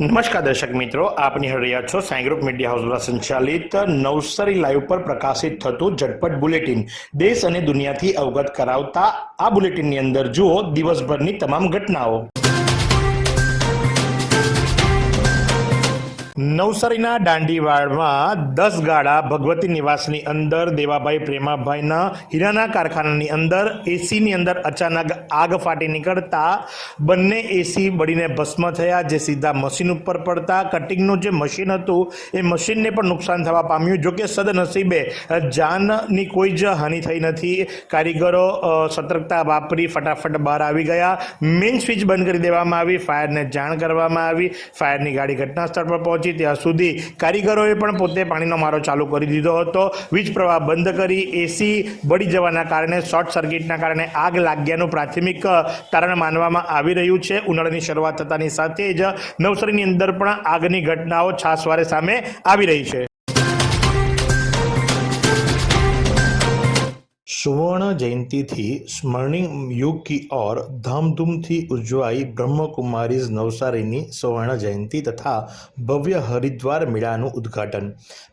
નમસ્કાર દર્શક મિત્રો, આપ નિહાળી રહ્યા છો સાઈ ગ્રુપ મીડિયા હાઉસ દ્વારા સંચાલિત નવસારી લાઈવ પર પ્રકાશિત થતું ઝટપટ બુલેટિન દેશ અને દુનિયાથી અવગત કરાવતા આ બુલેટિનની અંદર જુઓ દિવસભરની તમામ ઘટનાઓ। નવસારીના દાંડીવાડમાં 10 ગાળા ભગવતી નિવાસની અંદર દેવાભાઈ પ્રેમાભાઈના હીરાના કારખાનાની અંદર એસીની અંદર અચાનક આગ ફાટી નીકળતા બંને એસી બળીને ભસ્મ થયા, જે સીધા મશીન ઉપર પડતા કટિંગનું જે મશીન હતું એ મશીનને પણ નુકસાન થવા પામ્યું। જોકે સદનસીબે જાનની કોઈ જ હાનિ થઈ નથી। કારીગરો સતર્કતા વાપરી ફટાફટ બહાર આવી ગયા। મેઇન સ્વિચ બંધ કરી દેવામાં આવી, ફાયરને જાણ કરવામાં આવી। ફાયરની ગાડી ઘટના સ્થળ પર પહોંચી। ત્યાં સુધી કારીગરોએ પણ પોતે પાણીનો મારો ચાલુ કરી દીધો હતો। વીજ પ્રવાહ બંધ કરી એસી બળી જવાના કારણે શોર્ટ સર્કિટના કારણે આગ લાગ્યાનું પ્રાથમિક તારણ માનવામાં આવી રહ્યું છે। ઉનાળાની શરૂઆત થતાની સાથે જ નવસારીની અંદર પણ આગની ઘટનાઓ છાસવારે સામે આવી રહી છે। सुवर्ण जयंती थी स्वर्णिम युग की ओर धामधूम थी उज्जवाई ब्रह्म कुमारीज नवसारीनी स्वर्ण जयंती तथा भव्य हरिद्वार मेळाનું उद्घाटन।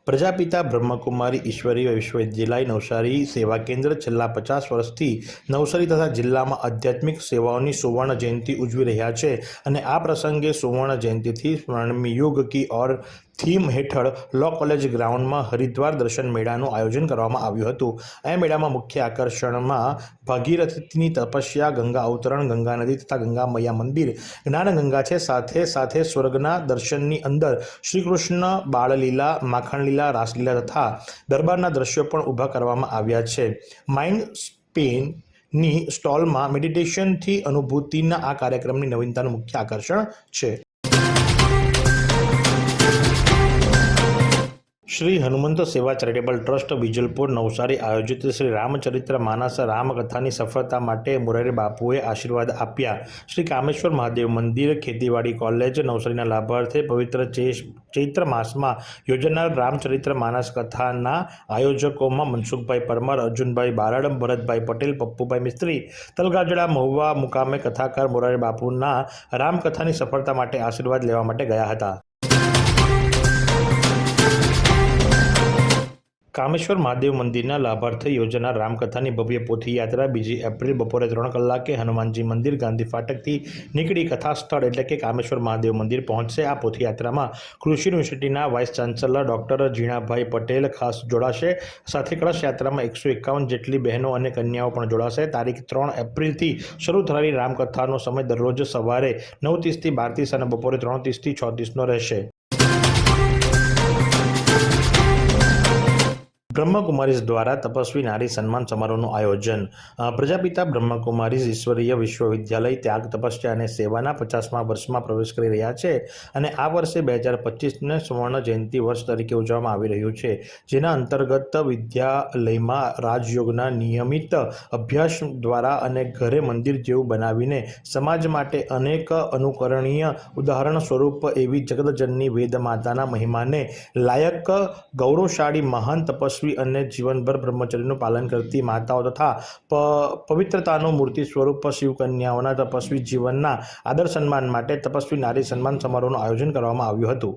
प्रजापिता ब्रह्मकुमारी ईश्वरीय विश्वविद्यालय नवसारी सेवा केन्द्र छेल्ला 50 વર્ષથી नवसारी तथा जिल्लाમાં आध्यात्मिक सेवाओनी सुवर्ण जयंती उजवी રહ્યા છે અને આ પ્રસંગે सुवर्ण जयंतीથી स्वर्णिम युग की ओर થીમ હેઠળ લો કોલેજ ગ્રાઉન્ડમાં હરિદ્વાર દર્શન મેળાનું આયોજન કરવામાં આવ્યું હતું। આ મેળામાં મુખ્ય આકર્ષણમાં ભાગીરથીની તપસ્યા, ગંગા અવતરણ, ગંગા નદી તથા ગંગા મૈયા મંદિર, જ્ઞાનગંગા છે। સાથે સાથે સ્વર્ગના દર્શનની અંદર શ્રીકૃષ્ણ બાળલીલા, માખણલીલા, રાસલીલા તથા દરબારના દ્રશ્યો પણ ઊભા કરવામાં આવ્યા છે। માઇન્ડ સ્પેનની સ્ટોલમાં મેડિટેશનથી અનુભૂતિના આ કાર્યક્રમની નવીનતાનું મુખ્ય આકર્ષણ છે। श्री हनुमंत सेवा चैरिटेबल ट्रस्ट विजलपुर नवसारी आयोजित श्री रामचरित्र मानस रामकथानी सफलता माटे मोरारी बापुए आशीर्वाद आप्या। श्री कामेश्वर महादेव मंदिर खेतीवाड़ी कॉलेज नवसारीना लाभार्थे पवित्र चैत्र मासमां योजनार रामचरित्र मानस कथाना आयोजकों में मनसुखभाई परमार, अर्जुनभाई बारड़, भरतभाई पटेल, पप्पूभाई मिस्त्री, तलगाजड़ा महुआ मुकामे कथाकार मोरारी बापुना रामकथानी सफलता माटे आशीर्वाद लेवा माटे गया हता। कामेश्वर महादेव मंदिर लाभार्थे योजना रामकथानी भव्य पोथी यात्रा 2 एप्रिल बपोरे 3 कलाके हनुमानजी मंदिर गांधी फाटक थी निकड़ी कथा स्थल एटले के कामेश्वर महादेव मंदिर पहुंचशे। आ पोथी यात्रा में कृषि university vice chancellor doctor Jinabhai Patel खास जोड़ाशे। साथ कलश यात्रा में 151 जेटली बहनों और कन्याओं पण जोड़ाशे। तारीख 3 एप्रिल थी शुरू थयेली रामकथानो समय दररोज सवारे 9:30 થી 12:30 અને बपोरे 3:30 થી 6:30 रहेशे। ब्रह्मकुमारीज द्वारा तपस्वी नारी सम्मान समारोहનું आयोजन। प्रजापिता ब्रह्मकुमारीज ईश्वरीय विश्वविद्यालय त्याग तपस्या और सेवाना 50મા વર્ષમાં प्रवेश કરી રહ્યા છે અને આ વર્ષે 2025ને સુવર્ણ જયંતિ વર્ષ તરીકે ઉજવવામાં આવી રહ્યું છે, જેના અંતર્ગત વિદ્યાલયમાં રાજયોગના નિયમિત અભ્યાસ દ્વારા અને ઘરે મંદિર જેવું બનાવીને સમાજ માટે અનેક અનુકરણીય ઉદાહરણ સ્વરૂપ એવી જગતજનની વેદ માતાના મહિમાને લાયક ગૌરવશાળી મહાન તપસ્વી અને જીવનભર બ્રહ્મચર્યનું પાલન કરતી માતાઓ તથા પવિત્રતાનું મૂર્તિ સ્વરૂપ શિવ કન્યાઓના તપસ્વી જીવનના આદર સન્માન માટે તપસ્વી નારી સન્માન સમારોહનું આયોજન કરવામાં આવ્યું હતું।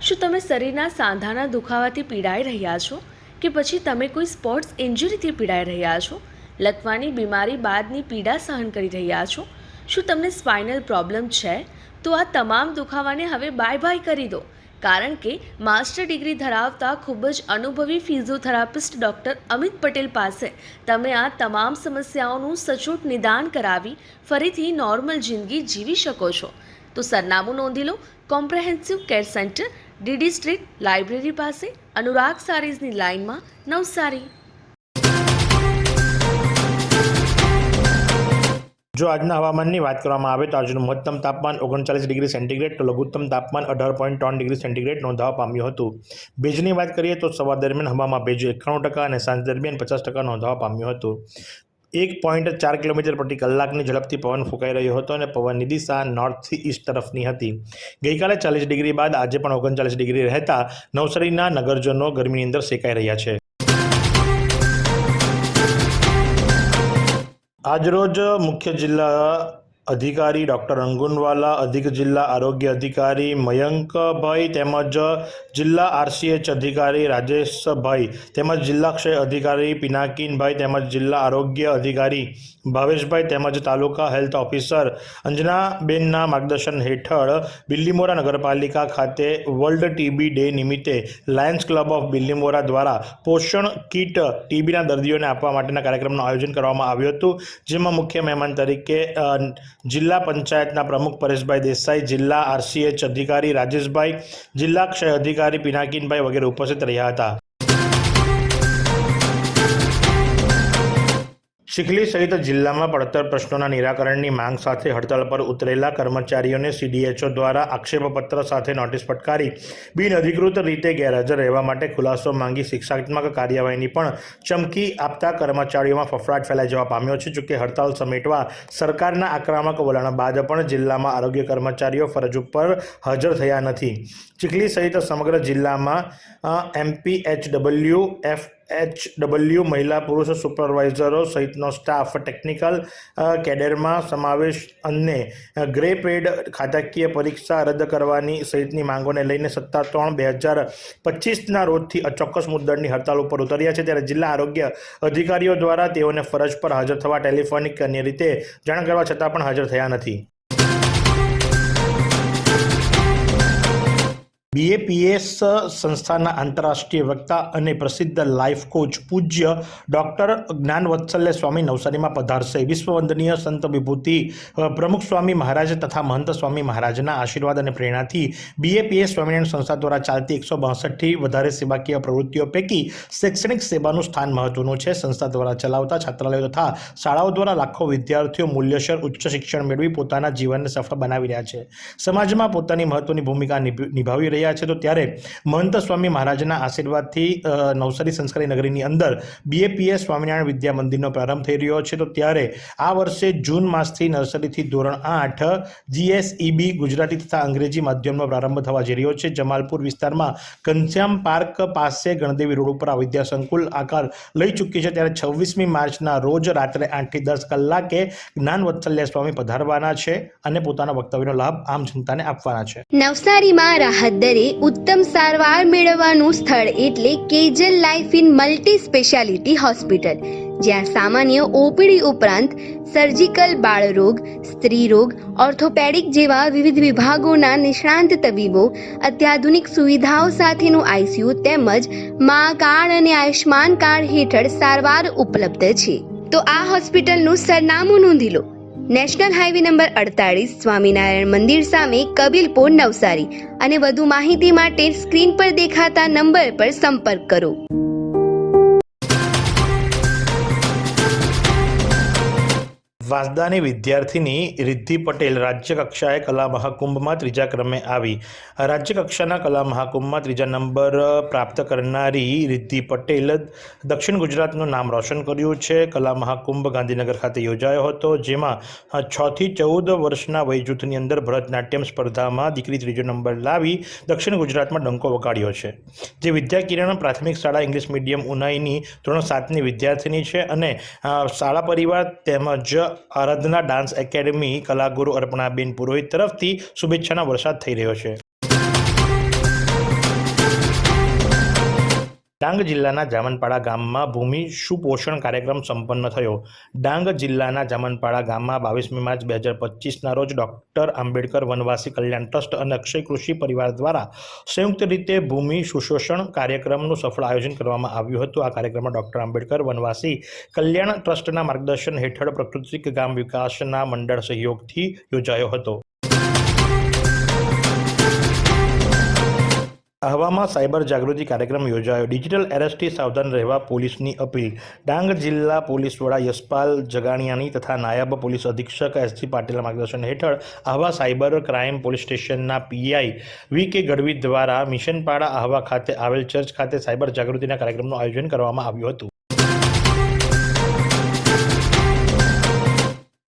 શું તમે શરીરના સાંધાના દુખાવાથી પીડાઈ રહ્યા છો કે પછી તમે કોઈ સ્પોર્ટ્સ ઇન્જરીથી પીડાઈ રહ્યા છો? લકવાની બીમારી બાદની પીડા સહન કરી રહ્યા છો? શું તમને સ્પાઇનલ પ્રોબ્લેમ છે? તો આ તમામ દુખાવાને હવે બાય બાય કરી દો, કારણ કે માસ્ટર ડિગ્રી ધરાવતા ખૂબ જ અનુભવી ફિઝિયોથેરાપિસ્ટ ડૉક્ટર અમિત પટેલ પાસે તમે આ તમામ સમસ્યાઓનું સચોટ નિદાન કરાવી ફરીથી નોર્મલ જિંદગી જીવી શકો છો। તો સરનામું નોંધી લો, comprehensive care centre, DD street, library પાસે, અનુરાગ સારીઝની લાઇનમાં, નવસારી। જો આજના હવામાનની વાત કરવામાં આવે તો આજનું મહત્તમ તાપમાન 39 ડિગ્રી સેન્ટીગ્રેડ તો લઘુત્તમ તાપમાન 18.3 ડિગ્રી સેન્ટીગ્રેડ નોંધવા પામ્યું હતું। ભેજની વાત કરીએ તો સવાર દરમિયાન હવામાં ભેજ 91% અને સાંજ દરમિયાન 50% નોંધવા પામ્યું હતું। 1.4 કિલોમીટર પ્રતિ કલાકની ઝડપથી પવન ફૂંકાઈ રહ્યો હતો અને પવનની દિશા નોર્થથી ઈસ્ટ તરફની હતી। ગઈકાલે 40 ડિગ્રી બાદ આજે પણ 39 ડિગ્રી રહેતા નવસારીના નગરજનો ગરમીની અંદર શેકાઈ રહ્યા છે। આજરોજ મુખ્ય જિલ્લા અધિકારી ડૉક્ટર અંગુનવાલા, અધિક જિલ્લા આરોગ્ય અધિકારી મયંકભાઈ તેમજ જિલ્લા RCH અધિકારી રાજેશભાઈ તેમજ જિલ્લા ક્ષય અધિકારી પિનાકીનભાઈ તેમજ જિલ્લા આરોગ્ય અધિકારી ભાવેશભાઈ તેમજ તાલુકા હેલ્થ ઓફિસર અંજનાબેનના માર્ગદર્શન હેઠળ બિલ્લીમોરા નગરપાલિકા ખાતે વર્લ્ડ TB ડે નિમિત્તે લાયન્સ ક્લબ ઓફ બિલ્લીમોરા દ્વારા પોષણ કીટ TBના દર્દીઓને આપવા માટેના કાર્યક્રમનું આયોજન કરવામાં આવ્યું હતું, જેમાં મુખ્ય મહેમાન તરીકે જિલ્લા પંચાયતના પ્રમુખ પરેશભાઈ દેસાઈ, જિલ્લા RCH અધિકારી રાજેશભાઈ, જિલ્લા ક્ષય અધિકારી પિનાકીનભાઈ વગેરે ઉપસ્થિત રહ્યા હતા. ચીખલી સહિત જિલ્લામાં પડતર પ્રશ્નોના નિરાકરણની માંગ સાથે હડતાળ પર ઉતરેલા કર્મચારીઓને CDHO દ્વારા આક્ષેપપત્ર સાથે નોટિસ ફટકારી બિનઅધિકૃત રીતે ગેરહાજર રહેવા માટે ખુલાસો માંગી શિક્ષાત્મક કાર્યવાહીની પણ ચમકી આપતા કર્મચારીઓમાં ફફડાટ ફેલાઈ જવા પામ્યો છે. જોકે હડતાળ સમેટવા સરકારના આક્રમક વલણ બાદ પણ જિલ્લામાં આરોગ્ય કર્મચારીઓ ફરજ ઉપર હાજર થયા નથી. ચીખલી સહિત સમગ્ર જિલ્લામાં MPHW, FHW, મહિલા પુરુષ સુપરવાઇઝરો સહિતનો સ્ટાફ ટેકનિકલ કેડરમાં સમાવેશ અને ગ્રે પેડ ખાતાકીય પરીક્ષા રદ કરવાની સહિતની માંગોને લઈને 7/3/2025ના રોજથી અચોક્કસ મુદ્દતની હડતાળ ઉપર ઉતર્યા છે. ત્યારે જિલ્લા આરોગ્ય અધિકારીઓ દ્વારા તેઓને ફરજ પર હાજર થવા ટેલિફોનિક કે અન્ય રીતે જાણ કરવા છતાં પણ હાજર થયા નથી. BAPS સંસ્થાના આંતરરાષ્ટ્રીય વક્તા અને પ્રસિદ્ધ લાઈફ કોચ પૂજ્ય ડૉક્ટર જ્ઞાનવત્સલ્ય સ્વામી નવસારીમાં પધારશે. વિશ્વવંદનીય સંત વિભૂતિ પ્રમુખ સ્વામી મહારાજ તથા મહંત સ્વામી મહારાજના આશીર્વાદ અને પ્રેરણાથી BAPS સ્વામિનારાયણ સંસ્થા દ્વારા ચાલતી 162થી વધારે સેવાકીય પ્રવૃત્તિઓ પૈકી શૈક્ષણિક સેવાનું સ્થાન મહત્વનું છે. સંસ્થા દ્વારા ચલાવતા છાત્રાલયો તથા શાળાઓ દ્વારા લાખો વિદ્યાર્થીઓ મૂલ્યસર ઉચ્ચ શિક્ષણ મેળવી પોતાના જીવનને સફળ બનાવી રહ્યા છે, સમાજમાં પોતાની મહત્વની ભૂમિકા નિભાવી રહ્યા છે. તો ત્યારે મહંત સ્વામી મહારાજના આશીર્વાદથી નવસારી સંસ્કારી નગરીની અંદર BAPS સ્વામિનારાયણ વિદ્યા મંદિરનો પ્રારંભ થઈ રહ્યો છે. તો ત્યારે આ વર્ષે જૂન માસથી નર્સરીથી ધોરણ 8 GSEB ગુજરાતી તથા અંગ્રેજી માધ્યમનો પ્રારંભ થવા જઈ રહ્યો છે. જમાલપુર વિસ્તારમાં ઘનશ્યામ પાર્ક પાસે ગણદેવી રોડ ઉપર આ વિદ્યા સંકુલ આકાર લઈ ચૂકી છે. ત્યારે 26મી માર્ચના રોજ રાત્રે 8 થી 10 કલાકે જ્ઞાનવત્સલ્ય સ્વામી પધારવાના છે અને પોતાના વક્તવ્યનો લાભ આમ જનતાને આપવાના છે. નવસારીમાં રાહત દરે ઉત્તમ સારવાર મેળવવાનું સ્થળ એટલે Kejal life in multi speciality hospital, જ્યાં સામાન્ય OPD ઉપરાંત સર્જિકલ, બાળરોગ, સ્ત્રીરોગ, ઓર્થોપેડિક જેવા વિવિધ વિભાગોના નિષ્ણાંત તબીબો, અત્યાધુનિક સુવિધાઓ સાથેનું ICU તેમજ મા કાર્ડ અને આયુષ્માન કાર્ડ હેઠળ સારવાર ઉપલબ્ધ છે. તો આ હોસ્પિટલનું સરનામું નોંધી લો. નેશનલ હાઈવે નંબર 48, સ્વામિનારાયણ મંદિર સામે, કબીલપુર, નવસારી. અને વધુ માહિતી માટે સ્ક્રીન પર દેખાતા નંબર પર સંપર્ક કરો. વાંસદાની વિદ્યાર્થીની રિદ્ધિ પટેલ રાજ્ય કક્ષાએ કલા મહાકુંભમાં 3જા ક્રમે આવી. રાજ્યકક્ષાના કલા મહાકુંભમાં 3જા નંબર પ્રાપ્ત કરનારી રિદ્ધિ પટેલ દક્ષિણ ગુજરાતનું નામ રોશન કર્યું છે. કલા મહાકુંભ ગાંધીનગર ખાતે યોજાયો હતો, જેમાં 6 થી 14 વર્ષના વયજૂથની અંદર ભરતનાટ્યમ સ્પર્ધામાં દીકરી 3જો નંબર લાવી દક્ષિણ ગુજરાતમાં ડંકો વગાડ્યો છે. જે વિદ્યા કિરણ પ્રાથમિક શાળા ઇંગ્લિશ મીડિયમ ઉનાઈની ધોરણ 7ની વિદ્યાર્થીની છે અને શાળા પરિવાર તેમજ આરાધના ડાન્સ એકેડમી કલાગુરુ અર્પણાબેન પુરોહિત તરફથી શુભેચ્છાનો વરસાદ થઈ રહ્યો છે. ડાંગ જિલ્લાના જામનપાડા ગામમાં ભૂમિ સુપોષણ કાર્યક્રમ સંપન્ન થયો. ડાંગ જિલ્લાના જામનપાડા ગામમાં 22મી માર્ચ 2025ના રોજ ડૉક્ટર આંબેડકર વનવાસી કલ્યાણ ટ્રસ્ટ અને અક્ષય કૃષિ પરિવાર દ્વારા સંયુક્ત રીતે ભૂમિ સુશોષણ કાર્યક્રમનું સફળ આયોજન કરવામાં આવ્યું હતું. આ કાર્યક્રમમાં ડૉક્ટર આંબેડકર વનવાસી કલ્યાણ ટ્રસ્ટના માર્ગદર્શન હેઠળ પ્રાકૃતિક ગામ વિકાસના મંડળ સહયોગથી યોજાયો હતો. આહવામાં સાયબર જાગૃતિ કાર્યક્રમ યોજાયો. ડિજિટલ એરેસ્ટથી સાવધાન રહેવા પોલીસની અપીલ. ડાંગ જિલ્લા પોલીસ વડા યશપાલ જગાણિયાની તથા નાયબ પોલીસ અધિક્ષક SG પાટીલના માર્ગદર્શન હેઠળ આહવા સાયબર ક્રાઇમ પોલીસ સ્ટેશનના PI VK ગઢવી દ્વારા મિશનપાડા આહવા ખાતે આવેલ ચર્ચ ખાતે સાયબર જાગૃતિના કાર્યક્રમનું આયોજન કરવામાં આવ્યું હતું.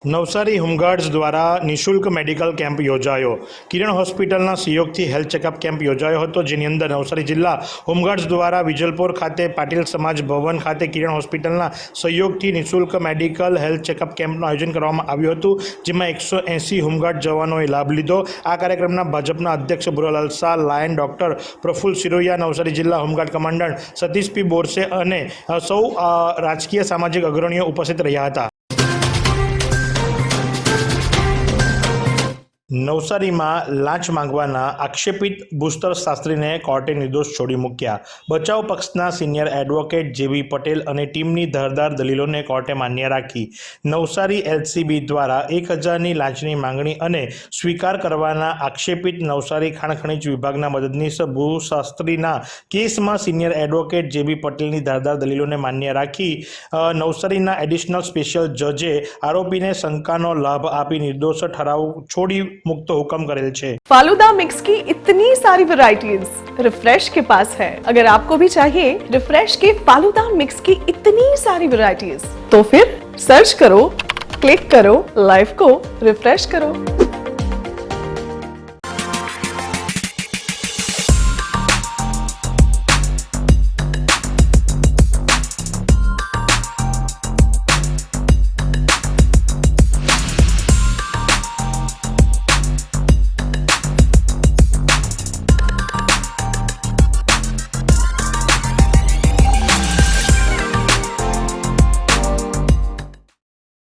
નવસારી હોમગાર્ડ્સ દ્વારા નિઃશુલ્ક મેડિકલ કેમ્પ યોજાયો. કિરણ હોસ્પિટલના સહયોગથી હેલ્થ ચેકઅપ કેમ્પ યોજાયો હતો, જેની અંદર નવસારી જિલ્લા હોમગાર્ડ્સ દ્વારા વિજલપોર ખાતે પાટીલ સમાજ ભવન ખાતે કિરણ હોસ્પિટલના સહયોગથી નિઃશુલ્ક મેડિકલ હેલ્થ ચેકઅપ કેમ્પનું આયોજન કરવામાં આવ્યું હતું, જેમાં 180 હોમગાર્ડ જવાનોએ લાભ લીધો. આ કાર્યક્રમના ભાજપના અધ્યક્ષ ભુરાલાલ શાહ, લાયન ડોક્ટર પ્રફુલ્લ સિરોયા, નવસારી જિલ્લા હોમગાર્ડ કમાન્ડન્ટ સતીશ પી બોરસે અને સૌ રાજકીય સામાજિક અગ્રણીઓ ઉપસ્થિત રહ્યા હતા. નવસારીમાં લાંચ માંગવાના આક્ષેપિત ભૂસ્તર શાસ્ત્રીને કોર્ટે નિર્દોષ છોડી મૂક્યા. બચાવ પક્ષના સિનિયર એડવોકેટ જેબી પટેલ અને ટીમની ધારદાર દલીલોને કોર્ટે માન્ય રાખી. નવસારી એલસીબી દ્વારા 1000ની લાંચની માંગણી અને સ્વીકાર કરવાના આક્ષેપિત નવસારી ખાણ ખનીજ વિભાગના મદદનીશ ભૂશાસ્ત્રીના કેસમાં સિનિયર એડવોકેટ જેબી પટેલની ધારદાર દલીલોને માન્ય રાખી નવસારીના એડિશનલ સ્પેશિયલ જજે આરોપીને શંકાનો લાભ આપી નિર્દોષ ઠરાવ છોડી मुक्त हुक्म करेल छे. फालूदा मिक्स की इतनी सारी वैरायटीज रिफ्रेश के पास है. अगर आपको भी चाहिए रिफ्रेश के फालूदा मिक्स की इतनी सारी वैरायटीज, तो फिर सर्च करो, क्लिक करो, लाइफ को रिफ्रेश करो.